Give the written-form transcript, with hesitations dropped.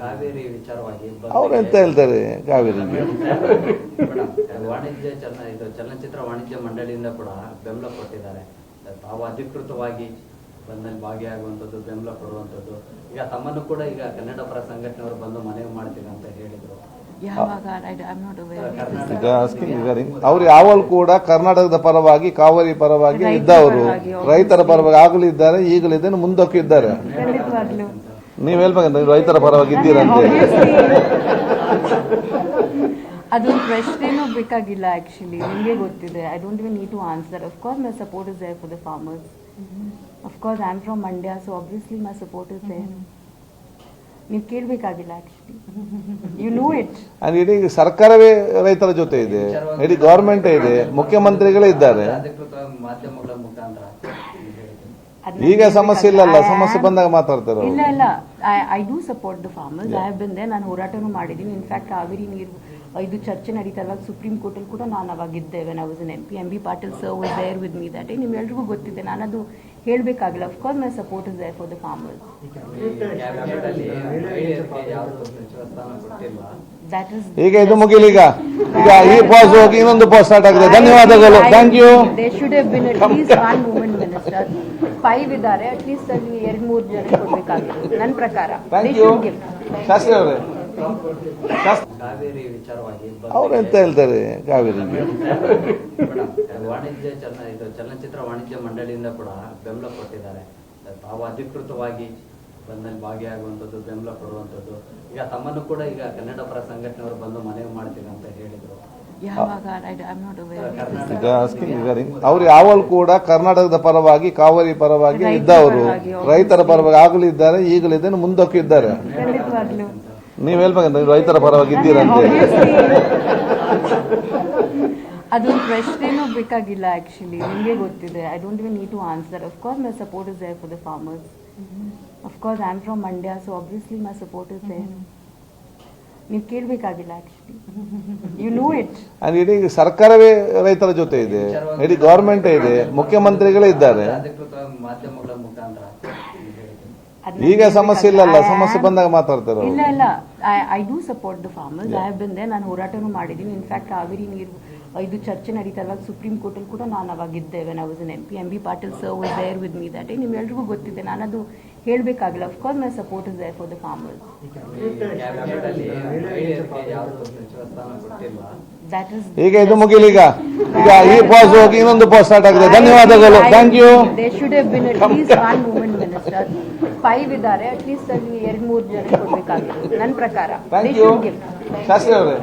ಕಾವೇರಿ ವಿಚಾರವಾಗಿ ಅವ್ರೆಂತ ಹೇಳ್ತಾರೆ ಕಾವೇರಿಗೆ? ವಾಣಿಜ್ಯ ಚಲನಚಿತ್ರ ವಾಣಿಜ್ಯ ಮಂಡಳಿಯಿಂದ ಕೂಡ ಬೆಂಬಲ ಕೊಟ್ಟಿದ್ದಾರೆ. ತಾವು ಅಧಿಕೃತವಾಗಿ ಬಂದಲ್ಲಿ ಭಾಗಿಯಾಗುವಂಥದ್ದು, ಬೆಂಬಲ ಕೊಡುವಂಥದ್ದು. ಈಗ ತಮ್ಮನ್ನು ಕೂಡ ಈಗ ಕನ್ನಡ ಪರ ಸಂಘಟನೆಯವರು ಬಂದು ಮನವಿ ಮಾಡ್ತೀವಿ ಅಂತ ಹೇಳಿದ್ರು. ಅವ್ರು ಯಾವಾಗಲೂ ಕೂಡ ಕರ್ನಾಟಕದ ಪರವಾಗಿ, ಕಾವೇರಿ ಪರವಾಗಿ ಇದ್ದವರು, ರೈತರ ಪರವಾಗಿ ಆಗಲೂ ಇದ್ದಾರೆ, ಈಗಲೂ ಇದ್ದೇನೆ, ಮುಂದಕ್ಕೂ ಇದ್ದಾರೆ. ನೀವ್ ಹೇಳ್ಬೇಕಂತ ರೈತರ ಪರವಾಗಿ ಇದ್ದೀರಂತೆ. ಅದೊಂದು ಪ್ರಶ್ನೆನೂ ಬೇಕಾಗಿಲ್ಲ. ಆಕ್ಚುಲಿ ನಿಮಗೆ ಗೊತ್ತಿದೆ. I don't even need to answer. Of course my support is there for the farmers. Of course I am from Mandya, so obviously my support is there. ನೀವು ಕೇಳಬೇಕಾಗಿಲ್ಲ. Actually you know it. ಇಡೀ ಸರ್ಕಾರವೇ ರೈತರ ಜೊತೆ ಇದೆ, ಇಡೀ ಗವರ್ಮೆಂಟ್ ಇದೆ, ಮುಖ್ಯಮಂತ್ರಿಗಳೇ ಇದ್ದಾರೆ. ಮಾಧ್ಯಮಗಳ ಮುಖಾಂತರ ಈಗ ಸಮಸ್ಯೆ ಇಲ್ಲಲ್ಲ, ಸಮಸ್ಯೆ ಬಂದಾಗ ಮಾತಾಡ್ತಾರೆ. ಇಲ್ಲ, I do support the farmers. I have been there. ನಾನು ಹೋರಾಟನೂ ಮಾಡಿದ್ದೀನಿ. ಇನ್ಫ್ಯಾಕ್ಟ್ ಕಾವೇರಿ ನೀರು ಇದು ಚರ್ಚೆ ನಡೀತಾ ಇರುವಾಗ ಸುಪ್ರೀಂ ಕೋರ್ಟಲ್ಲಿ ಕೂಡ ನಾನು ಅವಾಗಿದ್ದೆ. When I was an MP. MB Patil sir was there with me that day. ನಿಮ್ಮೆಲ್ರಿಗೂ ಗೊತ್ತಿದೆ. ನಾನದು ಹೇಳಬೇಕಾಗಿಲ್ಲ. Of course my support is there for the farmers. ಈಗ ಇದು ಮುಗಿಲಿ. ಈಗ ಈ ಪಾಸ್ ಹೋಗಿ ಇನ್ನೊಂದು ಪಾಸ್ ಸ್ಟಾರ್ಟ್ ಆಗಿದೆ. ಧನ್ಯವಾದಗಳು. Thank you. They should have been at least one women minister. 5 ಇದ್ದಾರೆ. ಅಟ್ ಲೀಸ್ಟ್ ಅಲ್ಲಿ 2-3 ಜನ ಕೊಡಬೇಕಾಗಿತ್ತು ನನ್ನ ಪ್ರಕಾರ. ಥ್ಯಾಂಕ್ ಯು ಶಾಸ್ತ್ರಿ ಅವರೇ. ಕಾವೇರಿ ವಿಚಾರವಾಗಿ ಅವ್ರೆಂತ ಹೇಳ್ತಾರೆ ಕಾವೇರಿಗೆ? ವಾಣಿಜ್ಯ ಚಲನಚಿತ್ರ ವಾಣಿಜ್ಯ ಮಂಡಳಿಯಿಂದ ಕೂಡ ಬೆಂಬಲ ಕೊಟ್ಟಿದ್ದಾರೆ. ತಾವು ಅಧಿಕೃತವಾಗಿ ಬಂದಲ್ಲಿ ಭಾಗಿಯಾಗುವಂಥದ್ದು, ಬೆಂಬಲ ಕೊಡುವಂಥದ್ದು. ಈಗ ತಮ್ಮನ್ನು ಕೂಡ ಈಗ ಕನ್ನಡ ಪರ ಸಂಘಟನೆಯವರು ಬಂದು ಮನವಿ ಮಾಡ್ತೀವಿ ಅಂತ ಹೇಳಿದ್ರು. ಅವ್ರು ಯಾವಾಗಲೂ ಕೂಡ ಕರ್ನಾಟಕದ ಪರವಾಗಿ, ಕಾವೇರಿ ಪರವಾಗಿ ಇದ್ದವರು, ರೈತರ ಪರವಾಗಿ ಆಗಲೂ ಇದ್ದಾರೆ, ಈಗಲೂ ಇದ್ದೇನೆ, ಮುಂದಕ್ಕೂ ಇದ್ದಾರೆ. ನೀವ್ ಹೇಳ್ಬೇಕಂತ ರೈತರ ಪರವಾಗಿ ಇದ್ದೀರಂತೆ. ಅದೊಂದು ಪ್ರಶ್ನೆನೂ ಬೇಕಾಗಿಲ್ಲ. ಆಕ್ಚುಲಿ ನಿಮಗೆ ಗೊತ್ತಿದೆ. I don't even need to answer. Of course my support is there for the farmers. Of course I am from Mandya, so obviously my support is there. ನೀವು ಕೇಳಬೇಕಾಗಿಲ್ಲ. Actually you know it. ಇಡೀ ಸರ್ಕಾರವೇ ರೈತರ ಜೊತೆ ಇದೆ, ಇಡೀ ಗವರ್ಮೆಂಟ್ ಇದೆ, ಮುಖ್ಯಮಂತ್ರಿಗಳೇ ಇದ್ದಾರೆ. ಮಾಧ್ಯಮಗಳ ಮುಖಾಂತರ ಈಗ ಸಮಸ್ಯೆ ಇಲ್ಲಲ್ಲ, ಸಮಸ್ಯೆ ಬಂದಾಗ ಮಾತಾಡ್ತಾರೆ. ಇಲ್ಲ, I do support the farmers. I have been there. ನಾನು ಹೋರಾಟನೂ ಮಾಡಿದ್ದೀನಿ. ಇನ್ಫ್ಯಾಕ್ಟ್ ಕಾವೇರಿ ನೀರು ಇದು ಚರ್ಚೆ ನಡೀತಾ ಇರುವಾಗ ಸುಪ್ರೀಂ ಕೋರ್ಟಲ್ಲಿ ಕೂಡ ನಾನು ಅವಾಗಿದ್ದೆ. When I was an MP. MB Patil sir was there with me that day. ನಿಮ್ಮೆಲ್ರಿಗೂ ಗೊತ್ತಿದೆ. ನಾನದು ಹೇಳಬೇಕಾಗಿಲ್ಲ. Of course my support is there for the farmers. ಈಗ ಇದು ಮುಗಿಲಿ. ಈಗ ಈ ಪಾಸ್ ಹೋಗಿ ಇನ್ನೊಂದು ಪಾಸ್ ಸ್ಟಾರ್ಟ್ ಆಗಿದೆ. ಧನ್ಯವಾದಗಳು. Thank you. They should have been at least one women minister. 5 ಇದ್ದಾರೆ. ಅಟ್ ಲೀಸ್ಟ್ ಅಲ್ಲಿ 2-3 ಜನ ಕೊಡಬೇಕಾಗಿತ್ತು ನನ್ನ ಪ್ರಕಾರ. ಥ್ಯಾಂಕ್ ಯು ಶಾಸ್ತ್ರಿ ಅವರೇ.